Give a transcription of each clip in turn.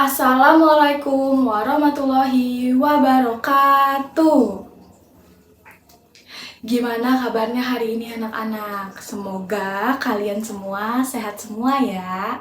Assalamualaikum warahmatullahi wabarakatuh. Gimana kabarnya hari ini anak-anak? Semoga kalian semua sehat semua ya.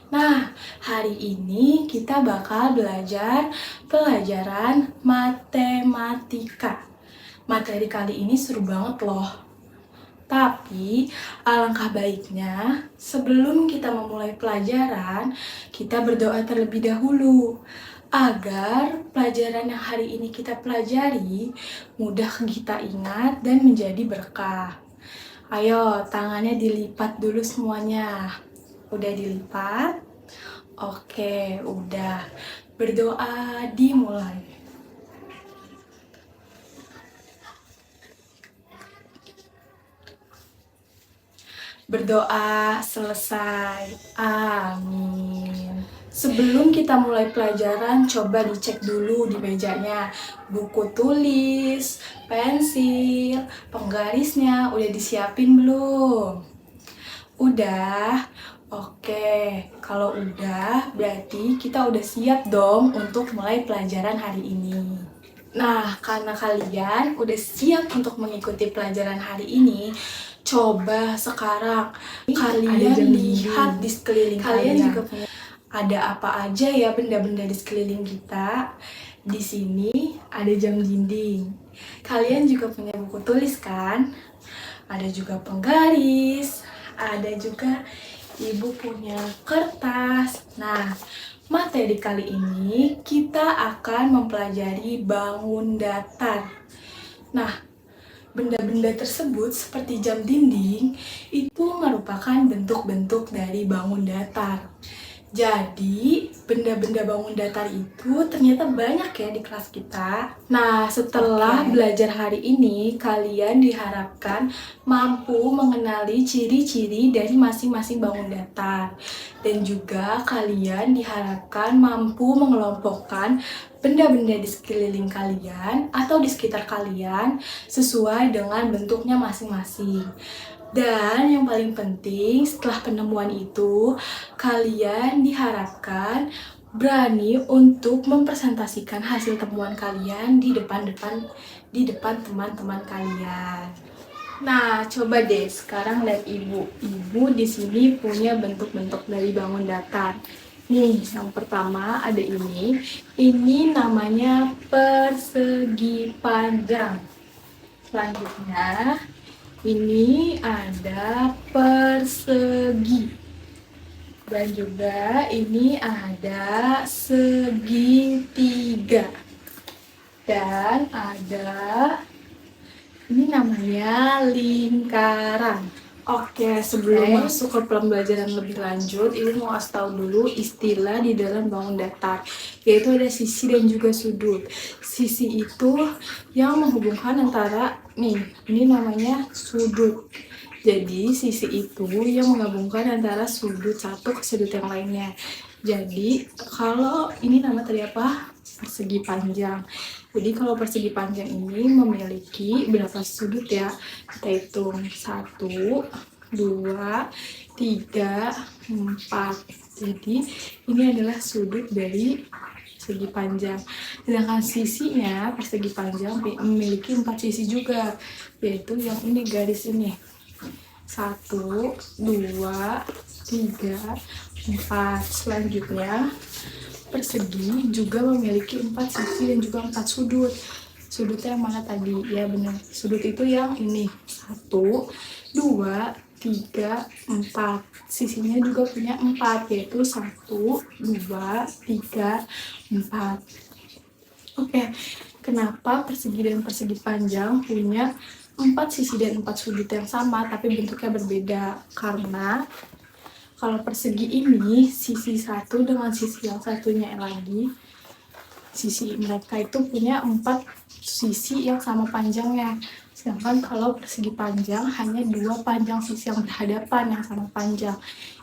Nah, hari ini kita bakal belajar pelajaran matematika. Materi kali ini seru banget loh. Tapi, alangkah baiknya sebelum kita memulai pelajaran, kita berdoa terlebih dahulu agar pelajaran yang hari ini kita pelajari mudah kita ingat dan menjadi berkah. Ayo, tangannya dilipat dulu semuanya. Udah dilipat? Oke, udah. Berdoa dimulai. Berdoa selesai. Amin. Sebelum kita mulai pelajaran, coba dicek dulu di mejanya. Buku tulis, pensil, penggarisnya udah disiapin belum? Udah? Oke, kalau udah berarti kita udah siap dong untuk mulai pelajaran hari ini. Nah, karena kalian udah siap untuk mengikuti pelajaran hari ini, coba sekarang kalian lihat di sekeliling kalian juga punya ada apa aja ya benda-benda di sekeliling kita. Di sini ada jam dinding. Kalian juga punya buku tulis kan? Ada juga penggaris, ada juga ibu punya kertas. Nah, materi kali ini kita akan mempelajari bangun datar. Nah, benda-benda tersebut seperti jam dinding itu merupakan bentuk-bentuk dari bangun datar. Jadi, benda-benda bangun datar itu ternyata banyak ya di kelas kita. Nah, setelah belajar hari ini, kalian diharapkan mampu mengenali ciri-ciri dari masing-masing bangun datar. Dan juga kalian diharapkan mampu mengelompokkan benda-benda di sekeliling kalian atau di sekitar kalian sesuai dengan bentuknya masing-masing. Dan yang paling penting setelah penemuan itu, kalian diharapkan berani untuk mempresentasikan hasil temuan kalian di depan teman-teman kalian. Nah, coba deh sekarang lihat ibu. Ibu di sini punya bentuk-bentuk dari bangun datar. Nih, yang pertama ada ini. Ini namanya persegi panjang. Selanjutnya, ini ada persegi. Dan juga ini ada segitiga. Dan ada ini namanya lingkaran. Oke, sebelum masuk ke pembelajaran lebih lanjut, Ibu mau kasih tahu dulu istilah di dalam bangun datar, yaitu ada sisi dan juga sudut. Sisi itu yang menghubungkan antara, ini namanya sudut. Jadi, sisi itu yang menggabungkan antara sudut satu ke sudut yang lainnya. Jadi, kalau ini nama tadi apa? Persegi panjang. Jadi kalau persegi panjang ini memiliki berapa sudut ya? Kita hitung 1, 2, 3, 4. Jadi ini adalah sudut dari persegi panjang. Sedangkan sisinya persegi panjang memiliki 4 sisi juga, yaitu yang ini garis ini. 1, 2, 3, 4. Selanjutnya persegi juga memiliki 4 sisi dan juga 4 sudut. Sudutnya yang mana tadi? Ya benar, sudut itu yang ini. 1, 2, 3, 4. Sisinya juga punya 4, yaitu 1, 2, 3, 4. Oke, kenapa persegi dan persegi panjang punya 4 sisi dan 4 sudut yang sama tapi bentuknya berbeda? Karena kalau persegi ini, sisi satu dengan sisi yang satunya lagi, sisi mereka itu punya 4 sisi yang sama panjangnya. Sedangkan kalau persegi panjang hanya 2 panjang sisi yang berhadapan yang sama panjang,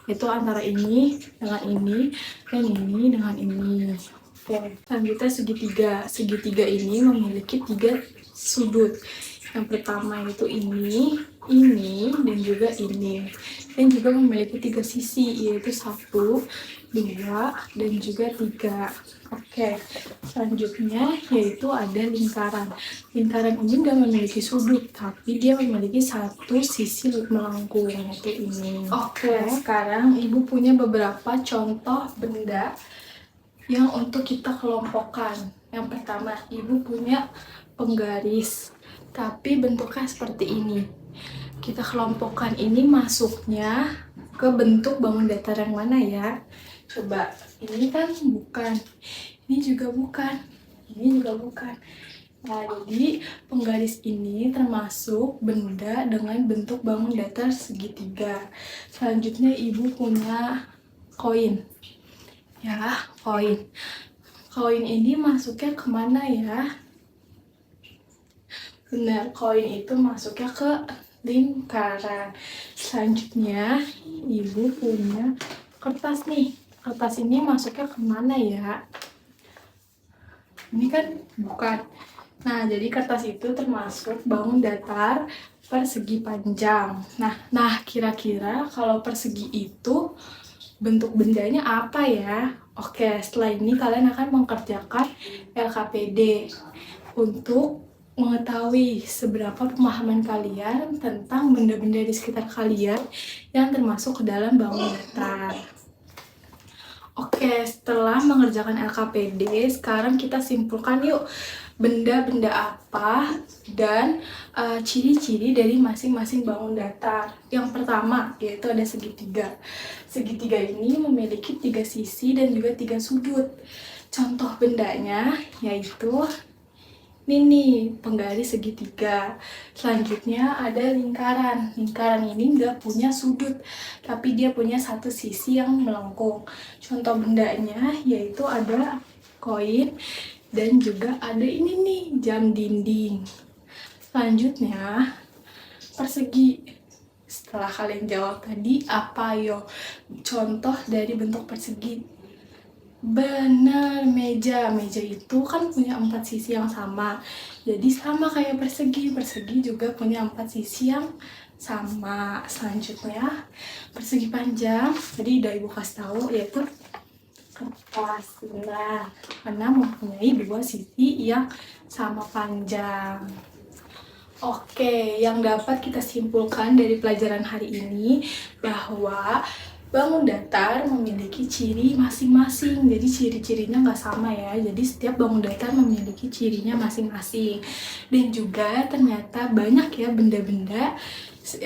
yaitu antara ini dengan ini dan ini dengan ini. Oke, selanjutnya segitiga. Segitiga ini memiliki 3 sudut, Yang pertama itu ini, dan juga ini. Dan juga memiliki 3 sisi, yaitu 1, 2, dan juga 3. Oke, selanjutnya yaitu ada lingkaran. Lingkaran ini nggak memiliki sudut, tapi dia memiliki 1 sisi melengkung, yaitu ini. Oke, sekarang Ibu punya beberapa contoh benda yang untuk kita kelompokkan. Yang pertama, Ibu punya penggaris, tapi bentuknya seperti ini. Kita kelompokkan ini masuknya ke bentuk bangun datar yang mana ya? Coba, ini kan bukan, ini juga bukan, ini juga bukan. Nah, jadi penggaris ini termasuk benda dengan bentuk bangun datar segitiga. Selanjutnya Ibu punya koin. Ya, koin. Koin ini masuknya kemana ya? Benar, koin itu masuknya ke lingkaran. Selanjutnya, Ibu punya kertas nih. Kertas ini masuknya kemana ya? Ini kan bukan. Nah, jadi kertas itu termasuk bangun datar persegi panjang. Nah, kira-kira kalau persegi itu bentuk bendanya apa ya? Oke, setelah ini kalian akan mengerjakan LKPD untuk mengetahui seberapa pemahaman kalian tentang benda-benda di sekitar kalian yang termasuk ke dalam bangun datar. Oke, setelah mengerjakan LKPD, sekarang kita simpulkan yuk benda-benda apa dan ciri-ciri dari masing-masing bangun datar. Yang pertama yaitu ada segitiga. Segitiga ini memiliki 3 sisi dan juga 3 sudut. Contoh bendanya yaitu ini nih, penggaris segitiga. Selanjutnya ada lingkaran. Lingkaran ini nggak punya sudut, tapi dia punya 1 sisi yang melengkung. Contoh bendanya yaitu ada koin dan juga ada ini nih, jam dinding. Selanjutnya, persegi. Setelah kalian jawab tadi, apa yo contoh dari bentuk persegi? Benar, meja. Meja itu kan punya 4 sisi yang sama. Jadi sama kayak persegi. Persegi juga punya 4 sisi yang sama. Selanjutnya, persegi panjang. Tadi udah Ibu kasih tahu yaitu kertas. Benar, karena mempunyai 2 sisi yang sama panjang. Oke, yang dapat kita simpulkan dari pelajaran hari ini bahwa bangun datar memiliki ciri masing-masing. Jadi ciri-cirinya nggak sama ya. Jadi setiap bangun datar memiliki cirinya masing-masing. Dan juga ternyata banyak ya benda-benda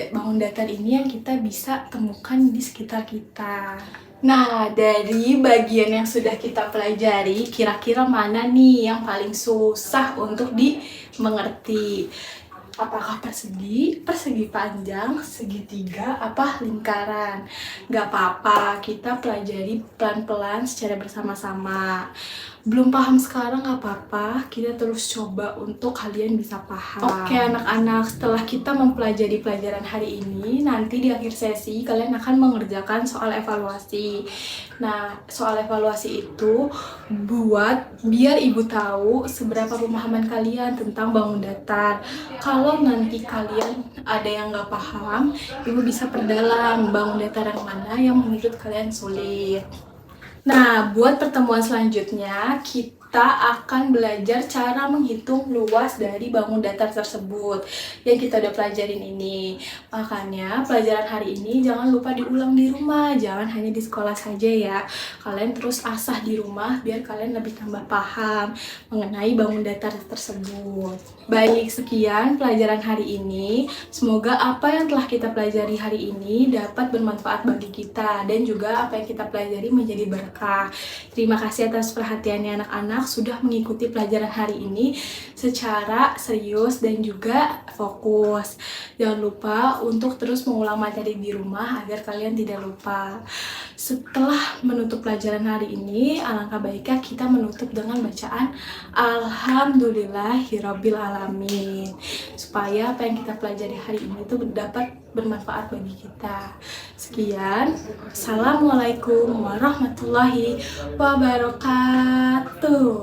bangun datar ini yang kita bisa temukan di sekitar kita. Nah, dari bagian yang sudah kita pelajari, kira-kira mana nih yang paling susah untuk dimengerti? Apakah persegi, persegi panjang, segitiga, apa lingkaran? Gak apa-apa, kita pelajari pelan-pelan secara bersama-sama. Belum paham sekarang gak apa-apa, kita terus coba untuk kalian bisa paham. Oke anak-anak, setelah kita mempelajari pelajaran hari ini, nanti di akhir sesi kalian akan mengerjakan soal evaluasi. Nah, soal evaluasi itu biar Ibu tahu seberapa pemahaman kalian tentang bangun datar. Kalau nanti kalian ada yang nggak paham, Ibu bisa perdalam bangun datar yang mana yang menurut kalian sulit. Nah, buat pertemuan selanjutnya, kita akan belajar cara menghitung luas dari bangun datar tersebut yang kita udah pelajarin ini. Makanya, pelajaran hari ini jangan lupa diulang di rumah, jangan hanya di sekolah saja ya. Kalian terus asah di rumah biar kalian lebih tambah paham mengenai bangun datar tersebut. Baik, sekian pelajaran hari ini. Semoga apa yang telah kita pelajari hari ini dapat bermanfaat bagi kita dan juga apa yang kita pelajari menjadi berkah. Terima kasih atas perhatiannya anak-anak sudah mengikuti pelajaran hari ini secara serius dan juga fokus. Jangan lupa untuk terus mengulang materi di rumah agar kalian tidak lupa. Setelah menutup pelajaran hari ini, alangkah baiknya kita menutup dengan bacaan Alhamdulillahirabbil alamin, supaya apa yang kita pelajari hari ini itu dapat bermanfaat bagi kita. Sekian, Assalamualaikum warahmatullahi wabarakatuh.